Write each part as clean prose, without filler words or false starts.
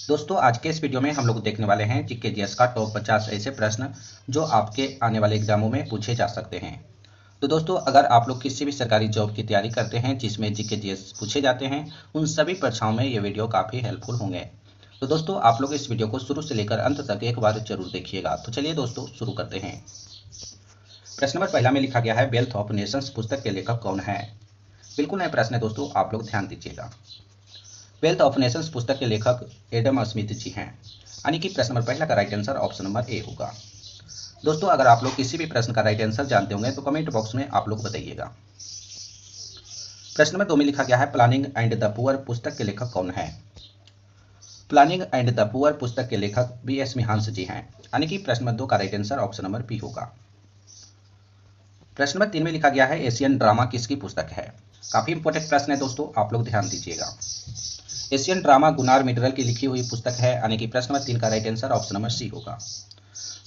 दोस्तों आज के इस वीडियो में हम लोग देखने वाले हैं जीके जीएस का टॉप 50 ऐसे प्रश्न जो आपके आने वाले एग्जामों में पूछे जा सकते हैं। तो दोस्तों अगर आप लोग किसी भी सरकारी जॉब की तैयारी करते हैं जिसमें जीके जीएस पूछे जाते हैं, उन सभी परीक्षाओं में ये वीडियो काफ़ी हेल्पफुल होंगे। तो दोस्तों आप लोग इस वीडियो को शुरू से लेकर अंत तक एक बार जरूर देखिएगा। तो चलिए दोस्तों शुरू करते हैं। प्रश्न नंबर पहला में लिखा गया है, वेल्थ ऑफ नेशंस पुस्तक के लेखक कौन है? बिल्कुल नया प्रश्न है दोस्तों, आप लोग ध्यान दीजिएगा। वेल्थ ऑफ नेशंस पुस्तक के लेखक एडम स्मिथ जी हैं, यानी कि प्रश्न नंबर पहला का right answer option number A होगा। दोस्तों अगर आप लोग किसी भी प्रश्न का राइट आंसर जानते होंगे तो कमेंट बॉक्स में आप लोग बताइएगा। प्रश्न नंबर 2 में लिखा गया है, प्लानिंग एंड द पुअर पुस्तक के लेखक कौन है? प्लानिंग एंड द पुअर पुस्तक के लेखक B.S. मिहांस जी हैं, यानी कि प्रश्न नंबर 2 का right answer option number B होगा। प्रश्न नंबर 3 में लिखा गया है, एशियन ड्रामा किसकी पुस्तक है? काफी इंपॉर्टेंट प्रश्न है दोस्तों, आप लोग ध्यान दीजिएगा। एशियन ड्रामा गुनार मिडरल की लिखी हुई पुस्तक है, यानी कि प्रश्न नंबर 3 का right answer option number C होगा।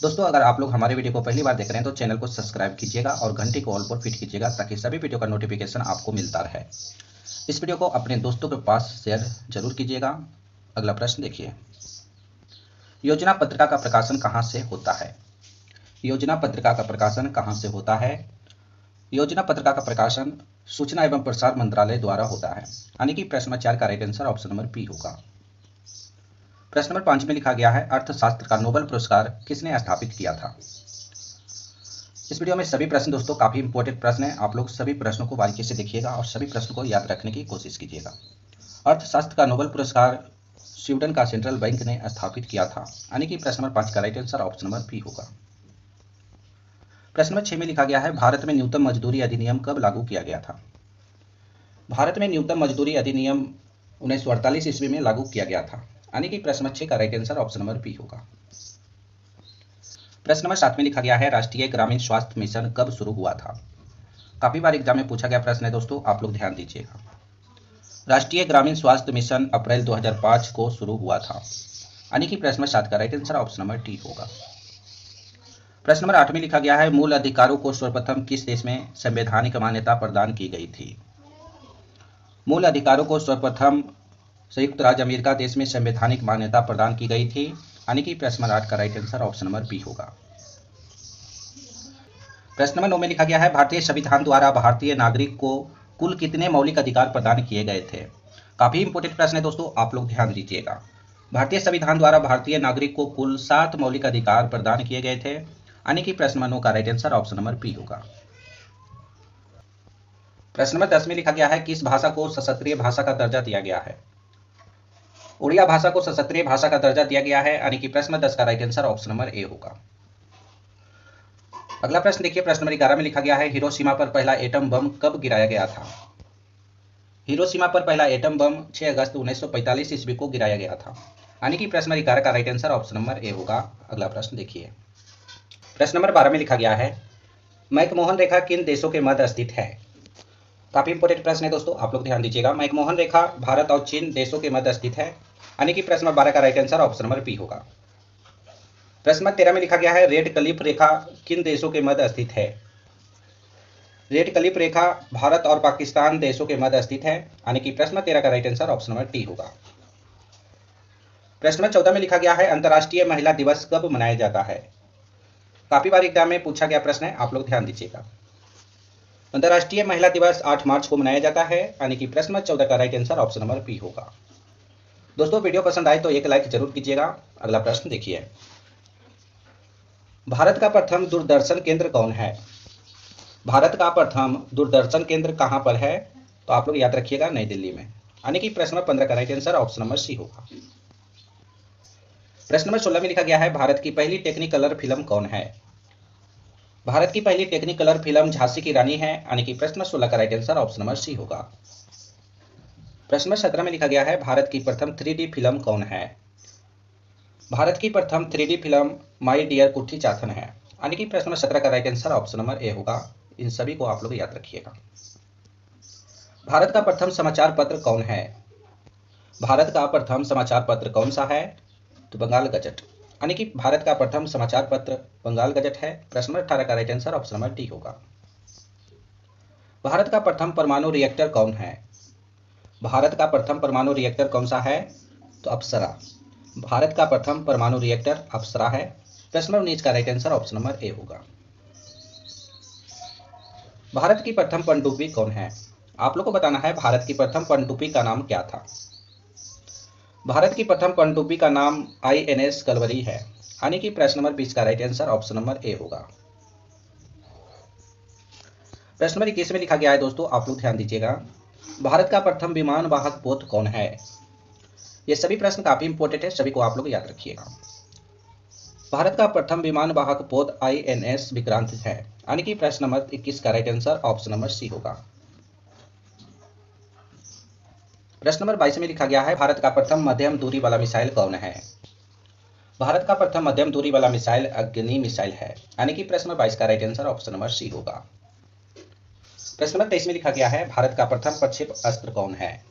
दोस्तों अगर आप लोग हमारे वीडियो को पहली बार देख रहे हैं तो चैनल को सब्सक्राइब कीजिएगा और घंटी को ऑल पर फिट कीजिएगा ताकि सभी वीडियो का नोटिफिकेशन आपको मिलता रहे। इस वीडियो को अपने दोस्तों के पास शेयर जरूर कीजिएगा। अगला प्रश्न देखिए, योजना पत्रिका का प्रकाशन कहाँ से होता है? योजना पत्रिका का प्रकाशन कहाँ से होता है? योजना पत्रिका का प्रकाशन सूचना एवं प्रसार मंत्रालय द्वारा होता है, यानी कि प्रश्न नंबर 4 का right answer option number B होगा। प्रश्न नंबर 5 में लिखा गया है, अर्थशास्त्र का नोबेल पुरस्कार किसने स्थापित किया था? इस वीडियो में सभी प्रश्न दोस्तों काफी इंपॉर्टेंट प्रश्न हैं, आप लोग सभी प्रश्नों को बारीकी से देखिएगा और सभी प्रश्नों को याद रखने की कोशिश कीजिएगा। अर्थशास्त्र का नोबेल पुरस्कार स्वीडन का सेंट्रल बैंक ने स्थापित किया था, यानी कि प्रश्न नंबर 5 का right answer option number B होगा। प्रश्न नंबर 6 में लिखा गया है, भारत में न्यूनतम मजदूरी अधिनियम कब लागू किया गया था? भारत में न्यूनतम मजदूरी अधिनियम 1948 ईस्वी में लागू किया गया था, यानी कि प्रश्न नंबर 6 का right answer option number B होगा। प्रश्न नंबर 7 में लिखा गया है, राष्ट्रीय ग्रामीण स्वास्थ्य मिशन कब शुरू हुआ था? काफी बार एग्जाम में पूछा गया प्रश्न है दोस्तों, आप लोग ध्यान दीजिएगा। राष्ट्रीय ग्रामीण स्वास्थ्य मिशन अप्रैल 2005 को शुरू हुआ था, यानी कि प्रश्न नंबर 7 का right answer option number D होगा। प्रश्न नंबर 8 में लिखा गया है, मूल अधिकारों को सर्वप्रथम किस देश में संवैधानिक मान्यता प्रदान की गई थी? मूल अधिकारों को सर्वप्रथम संयुक्त राज्य अमेरिका देश में संवैधानिक मान्यता प्रदान की गई थी, यानी कि प्रश्न नंबर 8 का right answer option number B होगा। प्रश्न नंबर 9 में लिखा गया है, भारतीय संविधान द्वारा भारतीय नागरिक को कुल कितने मौलिक अधिकार प्रदान किए गए थे? काफी इंपॉर्टेंट प्रश्न है दोस्तों, आप लोग ध्यान दीजिएगा। भारतीय संविधान द्वारा भारतीय नागरिक को कुल 7 मौलिक अधिकार प्रदान किए गए थे, यानी कि प्रश्न नंबर 9 का right answer option number B होगा। प्रश्न नंबर 10 में लिखा गया है, किस भाषा को सशस्त्रीय भाषा का दर्जा दिया गया है? उड़िया भाषा को सशस्त्रीय भाषा का दर्जा दिया गया है, यानी कि प्रश्न नंबर 10 का right answer option number A होगा। अगला प्रश्न देखिए, प्रश्न नंबर 11 में लिखा गया है, हिरोशिमा पर पहला एटम बम कब गिराया गया था? हिरोशिमा पर पहला एटम बम 6 अगस्त 1945 ईस्वी को गिराया गया था, यानी कि प्रश्न नंबर 11 का right answer option number A होगा। अगला प्रश्न देखिए, प्रश्न नंबर 12 में लिखा गया है, मैकमोहन रेखा किन देशों के मध्य स्थित है? काफी इंपॉर्टेंट प्रश्न है दोस्तों, आप लोग ध्यान दीजिएगा। मैकमोहन रेखा भारत और चीन देशों के मध्य स्थित है, यानी कि प्रश्न नंबर 12 का right answer option number B होगा। प्रश्न नंबर 13 में लिखा गया है, रेड क्लिफ रेखा किन देशों के मध्य स्थित है? रेड क्लिफ रेखा भारत और पाकिस्तान देशों के मध्य स्थित है, यानी कि प्रश्न नंबर 13 का right answer option number D होगा। प्रश्न नंबर 14 में लिखा गया है, अंतर्राष्ट्रीय महिला दिवस कब मनाया जाता है? काफी बार एग्जाम में पूछा गया प्रश्न है, आप लोग ध्यान दीजिएगा। अंतर्राष्ट्रीय महिला दिवस 8 मार्च को मनाया जाता है, यानी कि प्रश्न नंबर 14 का right answer option number B होगा। दोस्तों वीडियो पसंद आए तो एक लाइक जरूर कीजिएगा। अगला प्रश्न देखिए, भारत का प्रथम दूरदर्शन केंद्र कौन है? भारत का प्रथम दूरदर्शन केंद्र कहां पर है? तो आप लोग याद रखिएगा, नई दिल्ली में, यानी कि प्रश्न नंबर 15 का right answer option number C होगा। प्रश्न नंबर 16 में लिखा गया है, भारत की पहली टेक्निकलर फिल्म कौन है? भारत की पहली टेक्निकलर फिल्म झांसी की रानी है, यानी कि प्रश्न नंबर 16 का right answer option number C होगा। प्रश्न नंबर 17 में लिखा गया है, भारत की प्रथम 3D फिल्म कौन है? भारत की प्रथम 3D फिल्म माई डियर कुट्टी चाथन है, यानी कि प्रश्न नंबर 17 का right answer option number A होगा। इन सभी को आप लोग याद रखिएगा। भारत का प्रथम समाचार पत्र कौन है? भारत का प्रथम समाचार पत्र कौन सा है? तो बंगाल गजट, यानी कि भारत का प्रथम समाचार पत्र बंगाल गजट है। प्रश्न नंबर 18 का right answer option number D होगा। भारत का प्रथम परमाणु रिएक्टर कौन है? भारत का प्रथम परमाणु रिएक्टर कौन सा है? तो अप्सरा। भारत का प्रथम परमाणु रिएक्टर अप्सरा है। प्रश्न नंबर 19 का right answer option number A होगा। भारत की प्रथम पनडुब्बी कौन है? आप लोग को बताना है भारत की प्रथम पनडुब्बी का नाम क्या था। भारत की प्रथम पनडुब्बी का नाम INS कलवरी है, यानी कि प्रश्न नंबर 20 का right answer option number A होगा। प्रश्न नंबर 21 में लिखा गया है दोस्तों, आप लोग ध्यान दीजिएगा, भारत का प्रथम विमान वाहक पोत कौन है? ये सभी प्रश्न काफी इंपॉर्टेंट है, सभी को आप लोग याद रखिएगा। भारत का प्रथम विमान वाहक पोत INS विक्रांत है, यानी कि प्रश्न नंबर 21 का right answer option number C होगा। प्रश्न नंबर 22 में लिखा गया है, भारत का प्रथम मध्यम दूरी वाला मिसाइल कौन है? भारत का प्रथम मध्यम दूरी वाला मिसाइल अग्नि मिसाइल है, यानी कि प्रश्न नंबर 22 का right answer option number C होगा। प्रश्न नंबर 23 में लिखा गया है, भारत का प्रथम प्रक्षेप अस्त्र कौन है?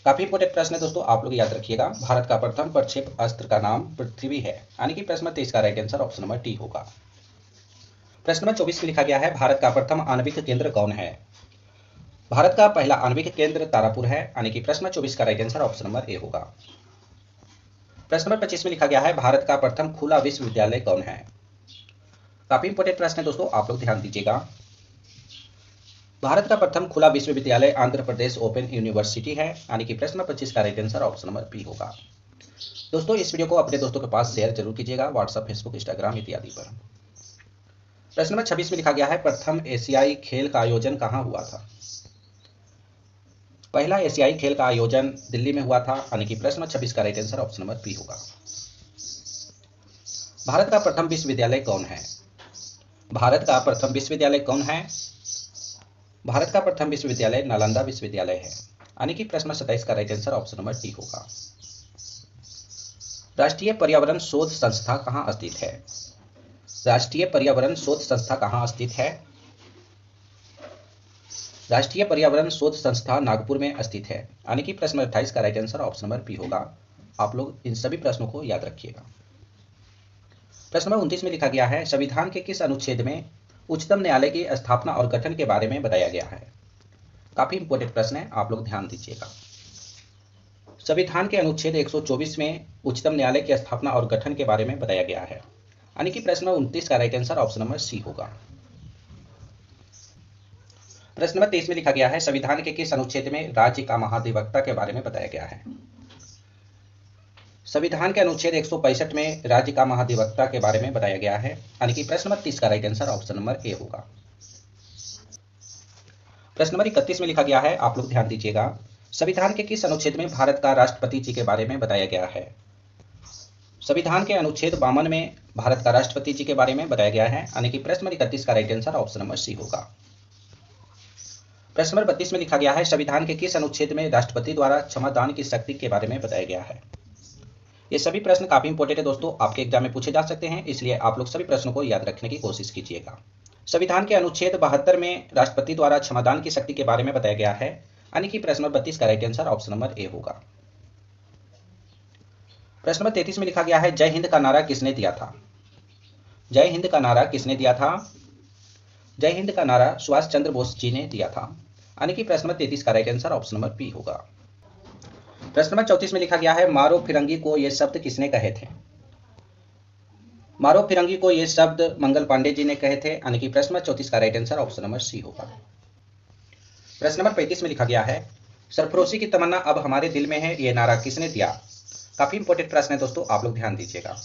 काफी इंपोर्टेंट प्रश्न है दोस्तों, आप लोग याद रखिएगा। भारत का प्रथम प्रक्षेप अस्त्र का नाम पृथ्वी है, यानी कि प्रश्न नंबर 23 का right answer option number D होगा। प्रश्न नंबर 24 में लिखा गया है, भारत का प्रथम आणविक केंद्र कौन है? भारत का पहला आणविक केंद्र तारापुर है, यानी कि प्रश्न नंबर 24 का right answer option number A होगा। प्रश्न नंबर 25 में लिखा गया है, भारत का प्रथम खुला विश्वविद्यालय कौन है? काफी इंपोर्टेंट प्रश्न है दोस्तों, आप लोग ध्यान दीजिएगा। भारत का प्रथम खुला विश्वविद्यालय आंध्र प्रदेश ओपन यूनिवर्सिटी है, यानी कि प्रश्न नंबर 25 का right answer option number B होगा। दोस्तों इस वीडियो को अपने दोस्तों के पास शेयर जरूर कीजिएगा, व्हाट्सएप, फेसबुक, इंस्टाग्राम इत्यादि पर। प्रश्न नंबर 26 में लिखा गया है, प्रथम एशियाई खेल का आयोजन कहाँ हुआ था? पहला एशियाई खेल का आयोजन दिल्ली में हुआ था, यानी कि प्रश्न नंबर 26 का right answer option number B होगा। भारत का प्रथम विश्वविद्यालय कौन है? भारत का प्रथम विश्वविद्यालय कौन है? भारत का प्रथम विश्वविद्यालय नालंदा विश्वविद्यालय है, यानी कि प्रश्न नंबर 27 का right answer option number D होगा। राष्ट्रीय पर्यावरण शोध संस्था कहाँ स्थित है? राष्ट्रीय पर्यावरण शोध संस्था कहाँ स्थित है? राष्ट्रीय पर्यावरण शोध संस्था नागपुर में स्थित है, यानी कि प्रश्न नंबर 28 का right answer option number B होगा। आप लोग इन सभी प्रश्नों को याद रखिएगा। प्रश्न नंबर 29 में लिखा गया है, संविधान के किस अनुच्छेद में उच्चतम न्यायालय की स्थापना और गठन के बारे में बताया गया है? काफी इंपोर्टेंट प्रश्न है, आप लोग ध्यान दीजिएगा। संविधान के अनुच्छेद 124 में उच्चतम न्यायालय की स्थापना और गठन के बारे में बताया गया है, यानी कि प्रश्न नंबर 29 का right answer option number C होगा। प्रश्न नंबर 23 में लिखा गया है, संविधान के किस अनुच्छेद में राज्य का महाधिवक्ता के बारे में बताया गया है? संविधान के अनुच्छेद 165 में राज्य का महाधिवक्ता के बारे में बताया गया है, यानी कि प्रश्न नंबर 30 का right answer option number A होगा। प्रश्न नंबर 31 में लिखा गया है, आप लोग ध्यान दीजिएगा, संविधान के किस अनुच्छेद में भारत का राष्ट्रपति जी के बारे में बताया गया है? संविधान के अनुच्छेद 52 में भारत का राष्ट्रपति जी के बारे में बताया गया है, यानी कि प्रश्न नंबर 31 का right answer option number C होगा। प्रश्न नंबर 32 में लिखा गया है, संविधान के किस अनुच्छेद में राष्ट्रपति द्वारा क्षमादान की शक्ति के बारे में बताया गया है? ये सभी प्रश्न काफी इंपॉर्टेंट है दोस्तों, आपके एग्जाम में पूछे जा सकते हैं, इसलिए आप लोग सभी प्रश्नों को याद रखने की कोशिश कीजिएगा। संविधान के अनुच्छेद 72 में राष्ट्रपति द्वारा क्षमादान की शक्ति के बारे में बताया गया है, यानी कि प्रश्न नंबर 32 का right answer option number A होगा। प्रश्न नंबर 33 में लिखा गया है, जय हिंद का नारा किसने दिया था? जय हिंद का नारा किसने दिया था? जय हिंद का नारा सुभाष चंद्र बोस जी ने दिया था, यानी कि प्रश्न नंबर 33 का right answer option number B होगा। प्रश्न नंबर 34 में लिखा गया है, मारो फिरंगी को ये शब्द किसने कहे थे? मारो फिरंगी को ये शब्द मंगल पांडे जी ने कहे थे, यानी कि प्रश्न नंबर 34 का right answer option number C होगा। प्रश्न नंबर 35 में लिखा गया है, सरफरोशी की तमन्ना अब हमारे दिल में है, ये नारा किसने दिया? काफी इंपॉर्टेंट प्रश्न है दोस्तों, आप लोग ध्यान दीजिएगा।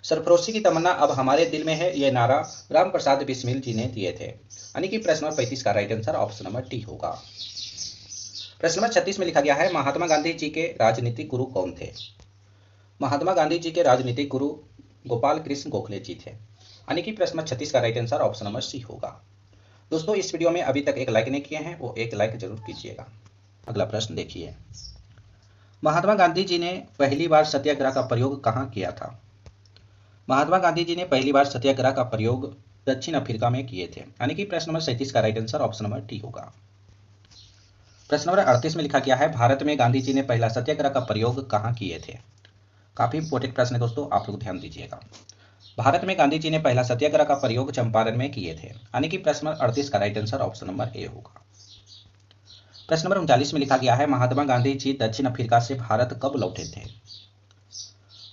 सरफरोशी की तमन्ना अब हमारे दिल में है, ये नारा राम प्रसाद बिस्मिल जी ने दिए थे, यानी कि प्रश्न नंबर 35 का right answer option number D होगा। प्रश्न नंबर 36 में लिखा गया है, महात्मा गांधी जी के राजनीतिक गुरु कौन थे? महात्मा गांधी जी के राजनीतिक गुरु गोपाल कृष्ण गोखले जी थे, यानी कि प्रश्न नंबर 36 का right answer option number C होगा। दोस्तों इस वीडियो में अभी तक एक लाइक नहीं किए हैं, वो एक लाइक जरूर कीजिएगा। अगला प्रश्न देखिए, महात्मा गांधी जी ने पहली बार सत्याग्रह का प्रयोग कहाँ किया था? महात्मा गांधी जी ने पहली बार सत्याग्रह का प्रयोग दक्षिण अफ्रीका में किए थे, यानी कि प्रश्न नंबर 37 का right answer option number D होगा। प्रश्न नंबर 38 में लिखा गया है, भारत में गांधी जी ने पहला सत्याग्रह का प्रयोग कहाँ किए थे? काफी इंपॉर्टेंट प्रश्न है दोस्तों, आप लोग ध्यान दीजिएगा। भारत में गांधी जी ने पहला सत्याग्रह का प्रयोग चंपारण में किए थे, यानी कि प्रश्न नंबर 38 का right answer option number A होगा। प्रश्न नंबर 39 में लिखा गया है, महात्मा गांधी जी दक्षिण अफ्रीका से भारत कब लौटे थे?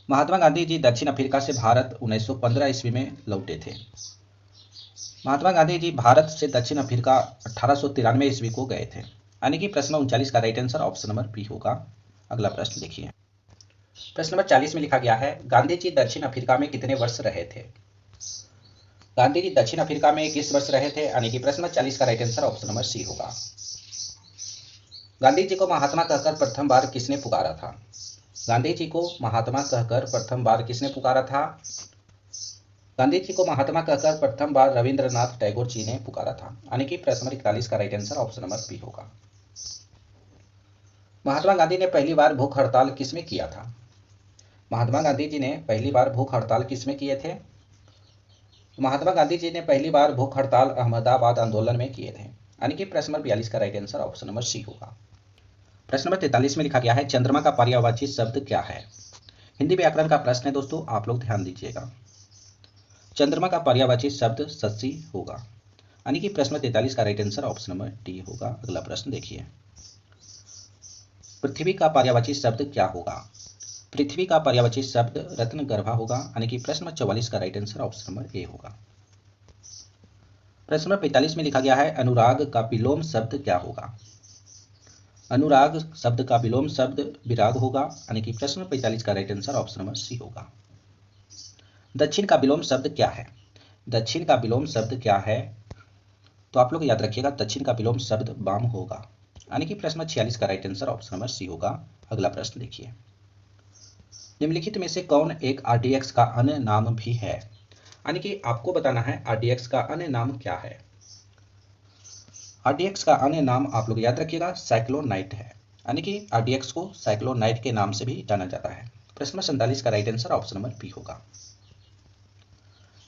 महात्मा गांधी जी दक्षिण अफ्रीका से भारत 1915 ईस्वी में लौटे थे। महात्मा गांधी जी भारत से दक्षिण अफ्रीका 1893 ईस्वी को गए थे। यानी कि प्रश्न 39 का right answer option number B होगा। अगला प्रश्न देखिए। प्रश्न नंबर 40 में लिखा गया है, गांधी जी दक्षिण अफ्रीका में कितने वर्ष रहे थे? गांधी जी दक्षिण अफ्रीका में किस वर्ष रहे थे? यानी कि प्रश्न नंबर 40 का right answer option number C होगा। गांधी जी को महात्मा कहकर प्रथम बार किसने पुकारा था? गांधी जी को महात्मा कहकर प्रथम बार किसने पुकारा था? गांधी जी को महात्मा कहकर प्रथम बार रविंद्रनाथ टैगोर जी ने पुकारा था। यानी कि प्रश्न नंबर 41 का right answer option number B होगा। महात्मा गांधी ने पहली बार भूख हड़ताल किसमें किया था? महात्मा गांधी जी ने पहली बार भूख हड़ताल किसमें किए थे? महात्मा गांधी जी ने पहली बार भूख हड़ताल अहमदाबाद आंदोलन में किए थे। यानी कि प्रश्न नंबर 42 का right answer option number C होगा। प्रश्न नंबर 43 में लिखा गया है, चंद्रमा का पर्यायवाची शब्द क्या है? हिंदी व्याकरण का प्रश्न है दोस्तों, आप लोग ध्यान दीजिएगा। चंद्रमा का पर्यायवाची शब्द शशि होगा। यानी कि प्रश्न 43 का right answer option number D होगा। अगला प्रश्न देखिए। पृथ्वी का पर्यायवाची शब्द क्या होगा? पृथ्वी का पर्यायवाची शब्द रत्नगर्भा होगा। यानी कि प्रश्न नंबर 44 का right answer option number A होगा। प्रश्न नंबर 45 में लिखा गया है, अनुराग का विलोम शब्द क्या होगा? अनुराग शब्द का विलोम शब्द विराग होगा। यानी कि प्रश्न नंबर 45 का right answer option number C होगा। दक्षिण का विलोम शब्द क्या है? दक्षिण का विलोम शब्द क्या है? तो आप लोग याद रखिएगा, दक्षिण का विलोम शब्द वाम होगा। यानी कि प्रश्न नंबर 46 का right answer option number C होगा। अगला प्रश्न देखिए। निम्नलिखित में से कौन एक आरडीएक्स का अन्य नाम भी है? यानी कि आपको बताना है आरडीएक्स का अन्य नाम क्या है। आरडीएक्स का अन्य नाम आप लोग याद रखिएगा साइक्लोनाइट है। यानी कि आरडीएक्स को साइक्लोनाइट के नाम से भी जाना जाता है। प्रश्न नंबर 47 का right answer option number B होगा।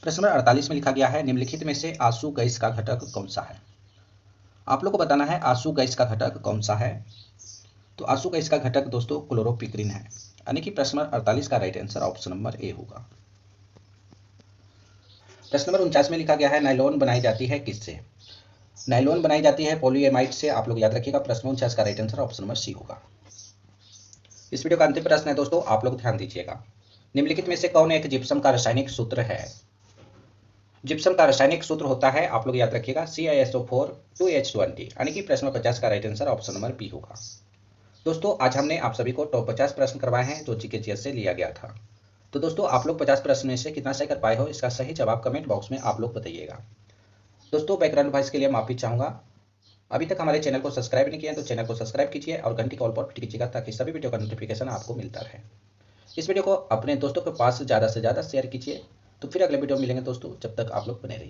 प्रश्न नंबर 48 में लिखा गया है, निम्नलिखित में से आंसू गैस का घटक कौन सा है? आप लोग को बताना है आंसू गैस का घटक कौन सा है। तो आंसू गैस का घटक दोस्तों क्लोरोपिक्रिन है। यानी कि प्रश्न नंबर 48 का right answer option number A होगा। प्रश्न नंबर 49 में लिखा गया है, नायलॉन बनाई जाती है किससे? नायलॉन बनाई जाती है पॉलीएमाइड से। आप लोग याद रखिएगा, प्रश्न 49 का right answer option number C होगा। इस वीडियो का अंतिम प्रश्न है दोस्तों, आप लोग ध्यान दीजिएगा। निम्नलिखित में से कौन एक जिप्सम का रासायनिक सूत्र है? जिप्सम का रासायनिक सूत्र होता है, आप लोग याद रखिएगा, CaSO4 2H20। यानी कि प्रश्न नंबर 50 का right answer option number B होगा। दोस्तों आज हमने आप सभी को टॉप 50 प्रश्न करवाए हैं जो जीके जीएस से लिया गया था। तो दोस्तों आप लोग 50 प्रश्न में से कितना सही कर पाए हो, इसका सही जवाब कमेंट बॉक्स में आप लोग बताइएगा। दोस्तों बैकग्राउंड वॉइस के लिए माफी चाहूंगा। अभी तक हमारे चैनल को सब्सक्राइब नहीं किया तो चैनल को सब्सक्राइब कीजिए और घंटी कॉल पर क्लिक कीजिएगा ताकि सभी वीडियो का नोटिफिकेशन आपको मिलता रहे। इस वीडियो को अपने दोस्तों के पास ज़्यादा से ज़्यादा शेयर कीजिए। तो फिर अगले वीडियो में मिलेंगे दोस्तों, जब तक आप लोग बने रहिए।